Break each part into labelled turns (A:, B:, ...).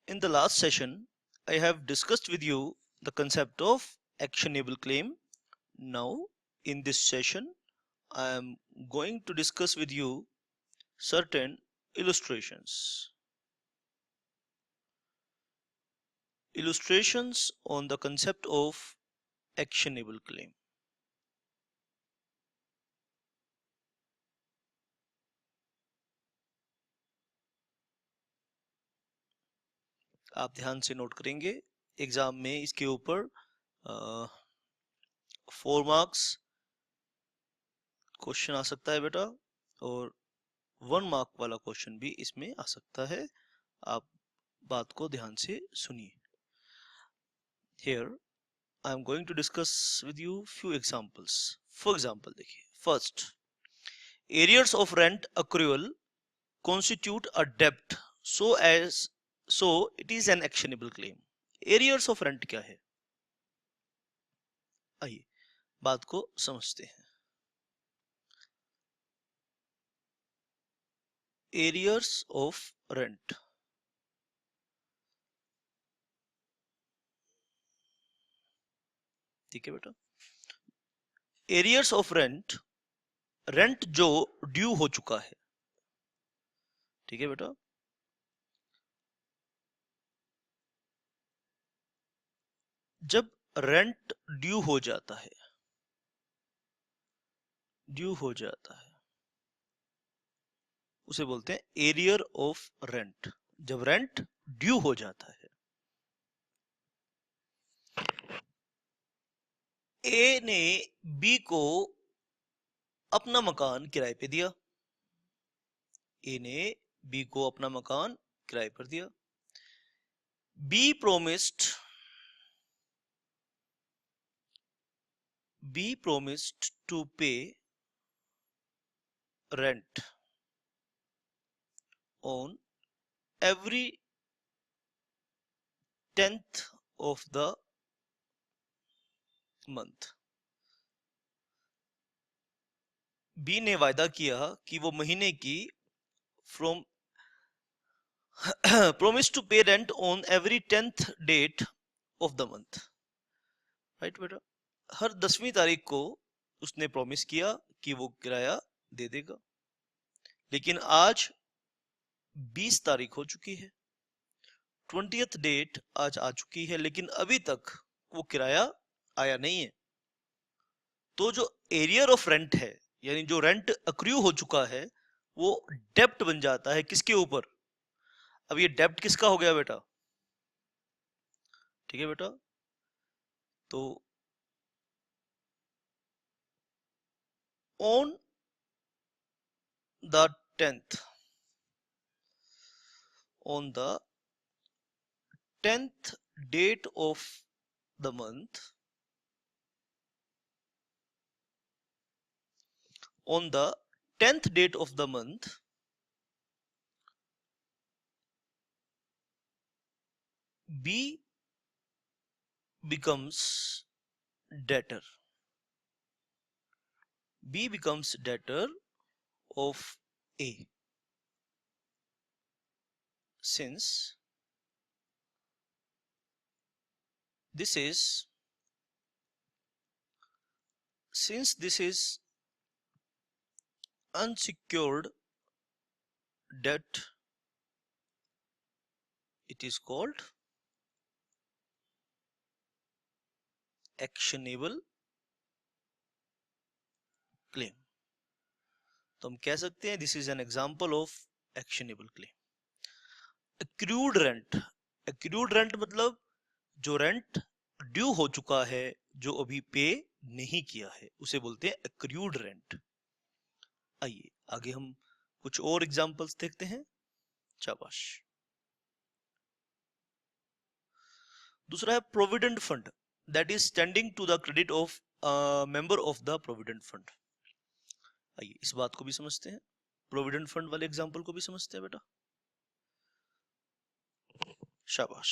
A: In the last session, I have discussed with you the concept of actionable claim. Now, in this session, I am going to discuss with you certain illustrations. Illustrations on the concept of actionable claim. आप ध्यान से note करेंगे, exam में इसके ऊपर 4 marks question आ सकता है बेटा, और 1 मार्क वाला क्वेश्चन भी इसमें आ सकता है। आप बात को ध्यान से सुनिए। Here I am going to discuss with you few examples. For example, देखिए, first, arrears of rent accrual constitute a debt so it is an actionable claim. Arrears of rent क्या है? आइए बात को समझते हैं। Arrears of rent, ठीक है बेटा। Arrears of rent, रेंट जो ड्यू हो चुका है, ठीक है बेटा। जब रेंट ड्यू हो जाता है, उसे बोलते हैं एरियर ऑफ रेंट। जब रेंट ड्यू हो जाता है, ए ने बी को अपना मकान किराए पे दिया। ए ने बी को अपना मकान किराए पर दिया। B promised to pay rent on every 10th of the month. B ने वायदा किया कि वो महीने की from promised to pay rent on every 10th date of the month. Right बेटा, हर 10वीं तारीख को उसने प्रॉमिस किया कि वो किराया दे देगा। लेकिन आज 20 तारीख हो चुकी है, 20th डेट आज आ चुकी है, लेकिन अभी तक वो किराया आया नहीं है। तो जो एरियर ऑफ रेंट है, यानी जो रेंट अक्रू हो चुका है, वो डेप्ट बन जाता है किसके ऊपर? अब ये डेप्ट किसका हो गया बेटा? ठीक है बेटा, तो on the 10th date of the month, on the 10th date of the month, B becomes debtor. B becomes debtor of A, since this is unsecured debt, it is called actionable claim. तो हम कह सकते हैं this is an example of actionable claim. Accrued rent मतलब जो rent due हो चुका है, जो अभी पे नहीं किया है, उसे बोलते हैं एक्रूड रेंट। आइए आगे हम कुछ और एग्जांपल्स देखते हैं। शाबाश। दूसरा है provident fund, that is standing to the credit of member of the provident fund. आइए इस बात को भी समझते हैं, प्रोविडेंट फंड वाले एग्जांपल को भी समझते हैं बेटा। शाबाश।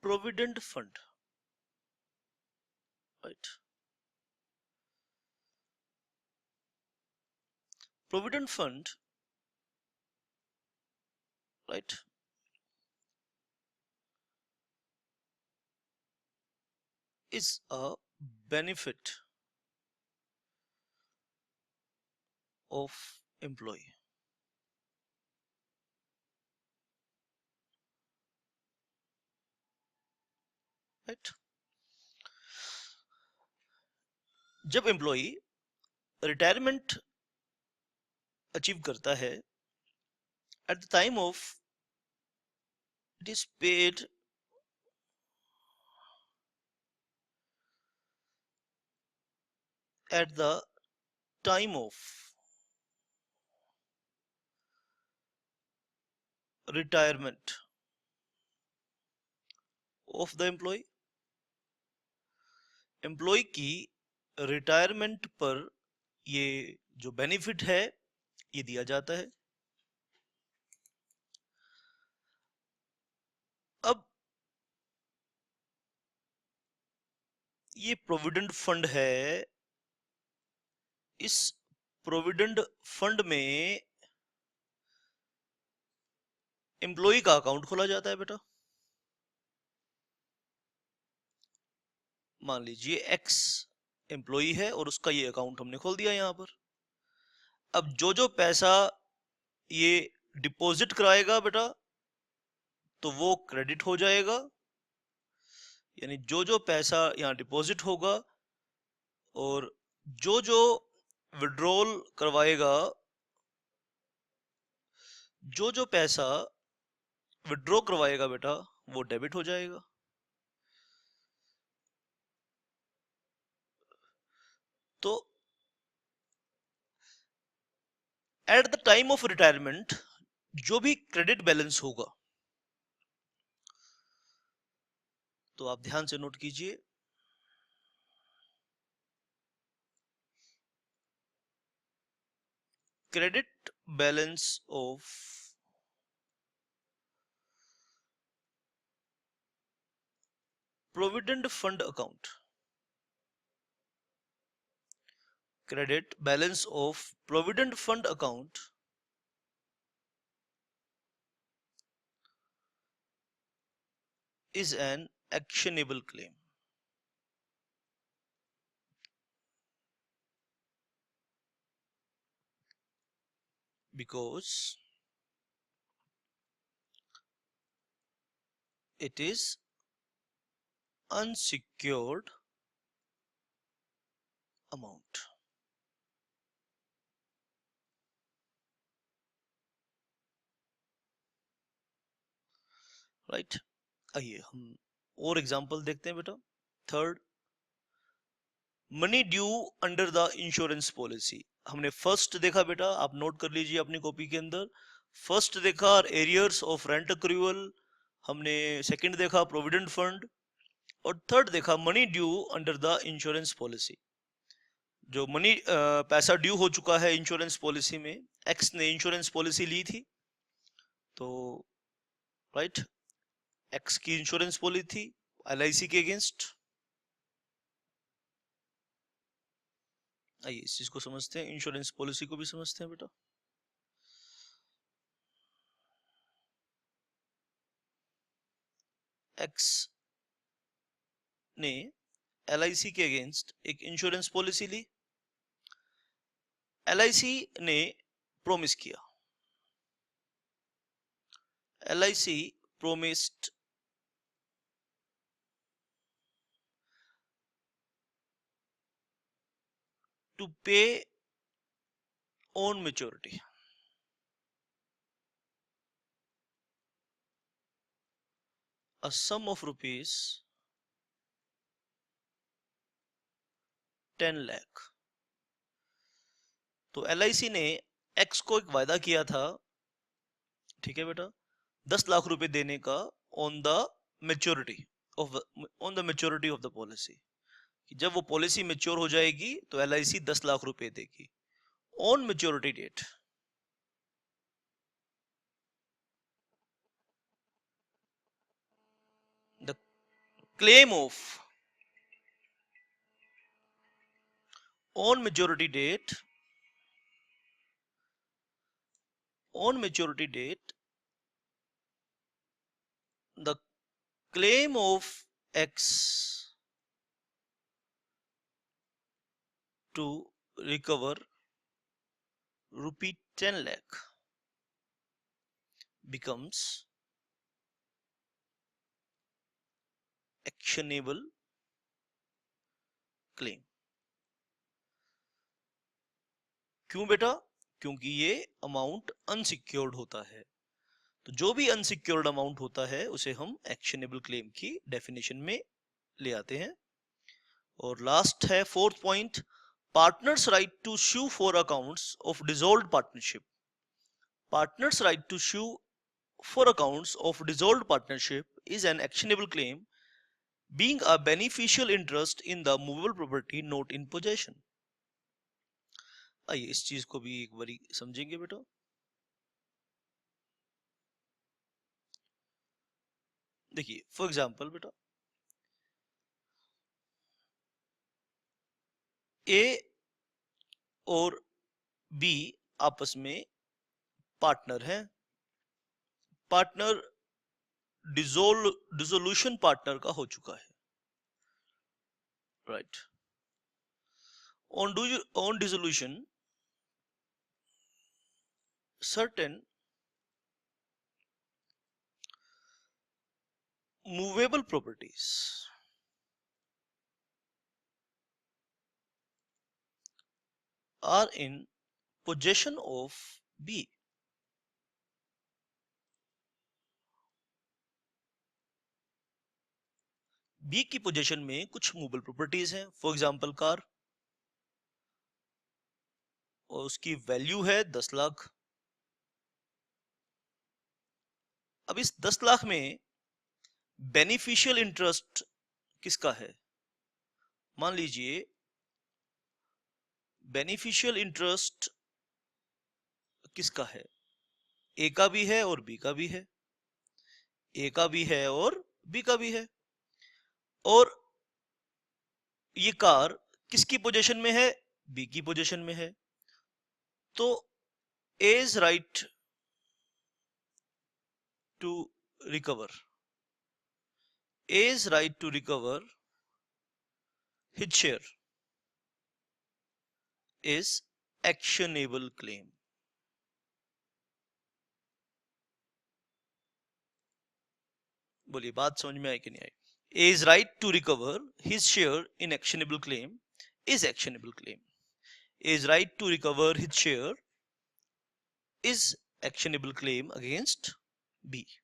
A: Provident fund, right. Provident fund right? Is a benefit of employee, right? जब एम्प्लॉई रिटायरमेंट अचीव करता है, at the time of it is paid at the time of retirement of the employee, employ की retirement पर ये जो benefit है ये दिया जाता है। अब ये प्रोविडेंट फंड है, इस प्रोविडेंट फंड में एम्प्लॉय का अकाउंट खोला जाता है बेटा। मान लीजिए एक्स एम्प्लॉय है और उसका ये अकाउंट हमने खोल दिया यहां पर। अब जो पैसा ये डिपॉजिट कराएगा बेटा तो वो क्रेडिट हो जाएगा, यानी जो पैसा यहाँ डिपॉजिट होगा और जो विड्रॉल करवाएगा, जो पैसा विड्रॉ करवाएगा बेटा वो डेबिट हो जाएगा। तो eight the time of retirement जो भी क्रेडिट बैलेंस होगा, तो आप ध्यान से नोट कीजिए, credit balance of provident fund account, credit balance of provident fund account is an actionable claim because it is unsecured amount, right. आइए हम और एग्जांपल देखते हैं बेटा। Third, money due under the insurance policy. हमने first देखा बेटा, आप नोट कर लीजिए अपनी कॉपी के अंदर। फर्स्ट देखा एरियर्स ऑफ रेंट अक्रूवल, हमने सेकंड देखा प्रोविडेंट फंड, और थर्ड देखा money due under the insurance policy. जो मनी पैसा ड्यू हो चुका है इंश्योरेंस पॉलिसी में, एक्स ने इंश्योरेंस पॉलिसी ली थी, तो राइट एक्स की इंश्योरेंस पॉलिसी थी एलआईसी के अगेंस्ट। आइए इस चीज को समझते हैं, इंश्योरेंस पॉलिसी को भी समझते हैं बेटा। एक्स ने एलआईसी के अगेंस्ट एक इंश्योरेंस पॉलिसी ली। एलआईसी ने प्रॉमिस किया, LIC promised to pay on maturity a sum of rupees 10 lakh. तो एलआईसी ने एक्स को एक वायदा किया था, ठीक है बेटा, 10 लाख रुपए देने का on the maturity of the policy. जब वो पॉलिसी मेच्योर हो जाएगी तो एलआईसी 10 लाख रुपए देगी on maturity date. The claim of on maturity date claim of X to recover rupee 10 lakh becomes actionable claim. क्यों बेटा? क्योंकि ये अमाउंट अनसिक्योर्ड होता है, तो जो भी अनसिक्योर्ड अमाउंट होता है उसे हम एक्शनेबल क्लेम की डेफिनेशन में ले आते हैं। और लास्ट है fourth point, partners right to sue for accounts of dissolved partnership. Partners right to sue for accounts of dissolved partnership is an actionable claim, being a beneficial interest in the movable property not in possession. आइए इस चीज को भी एक बारी समझेंगे बेटा। देखिए फॉर एग्जांपल बेटा, ए और बी आपस में पार्टनर हैं। पार्टनर डिसोल्यूशन पार्टनर का हो चुका है, right. On dissolution certain movable properties are in possession of B. B की पोजीशन में कुछ मूवेबल प्रॉपर्टीज हैं, फॉर एग्जांपल कार, और उसकी वैल्यू है 10 लाख। अब इस 10 लाख में बेनिफिशियल इंटरेस्ट किसका है? मान लीजिए बेनिफिशियल इंटरेस्ट किसका है? ए का भी है और बी का भी है। ए का भी है और बी का भी है। और ये कार किसकी पोजीशन में है? बी की पोजीशन में है। तो A is right to recover, A is right to recover his share is actionable claim. बोलिए बात समझ में आई कि नहीं आई? A is right to recover his share in actionable claim is actionable claim. A is right to recover his share is actionable claim against B.